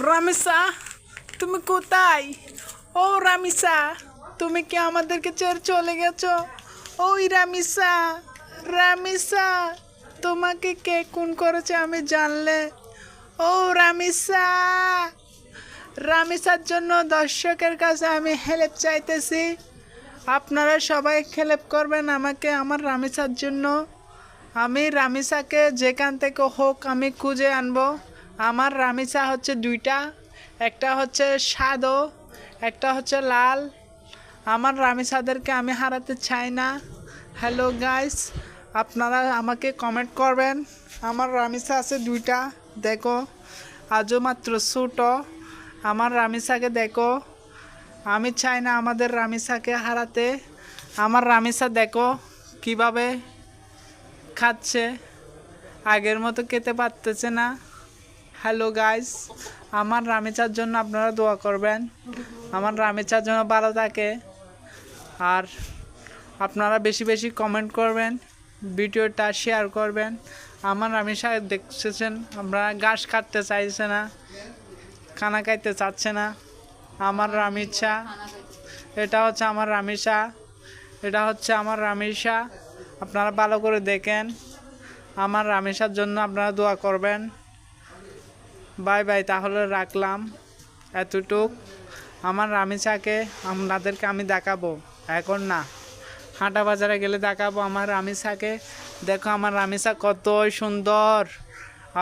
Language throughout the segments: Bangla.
রামিসা, তুমি কোথায়? ও রামিসা, তুমি কি আমাদেরকে ছেড়ে চলে গেছো? ওই রামিসা, রামিসা, তোমাকে কে খুন করেছে আমি জানলে? ও রামিসা, রামিসার জন্য দর্শকের কাছে আমি হেল্প চাইতেছি। আপনারা সবাই হেল্প করবেন আমাকে আমার রামিসার জন্য। আমি রামিসাকে যেখান থেকে হোক আমি খুঁজে আনবো। আমার রামিসা হচ্ছে দুইটা, একটা হচ্ছে সাদো, একটা হচ্ছে লাল। আমার রামিসাদেরকে আমি হারাতে চাই না। হ্যালো গাইস, আপনারা আমাকে কমেন্ট করবেন। আমার রামিসা আছে দুইটা, দেখো আজও মাত্র ছোটো। আমার রামিসাকে দেখো, আমি চাই না আমাদের রামিসাকে হারাতে। আমার রামিসা দেখো কিভাবে খাচ্ছে, আগের মতো খেতে পারতেছে না। হ্যালো গাইস, আমার রামিচার জন্য আপনারা দোয়া করবেন, আমার রামিচার জন্য ভালো থাকে। আর আপনারা বেশি বেশি কমেন্ট করবেন, ভিডিওটা শেয়ার করবেন। আমার রামিসা দেখতেছেন আমরা ঘাস কাটতে চাইছে না, খানা খাইতে চাচ্ছে না। আমার রামিসা, এটা হচ্ছে আমার রামিসা, এটা হচ্ছে আমার রামিসা। আপনারা ভালো করে দেখেন, আমার রামেশার জন্য আপনারা দোয়া করবেন। বাই বাই, তাহলে রাখলাম এতটুক। আমার রামিসাকে আপনাদেরকে আমি দেখাবো, এখন না, হাঁটা বাজারে গেলে দেখাবো আমার রামিসাকে। দেখো আমার রামিসা কত সুন্দর,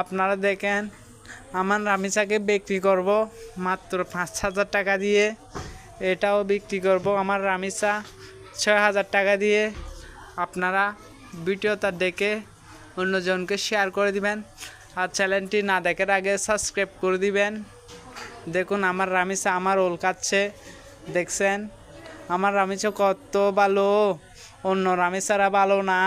আপনারা দেখেন। আমার রামিসাকে বিক্রি করব মাত্র 5,000 টাকা দিয়ে। এটাও বিক্রি করব আমার রামিসা 6,000 টাকা দিয়ে। আপনারা ভিডিওটা দেখে অন্যজনকে শেয়ার করে দিবেন, আর চ্যানেলটি না দেখার আগে সাবস্ক্রাইব করে দিবেন। দেখুন আমার রামিসা আমার ওল কাটছে, দেখছেন আমার রামিসা কত ভালো, অন্য রামিসারা ভালো না।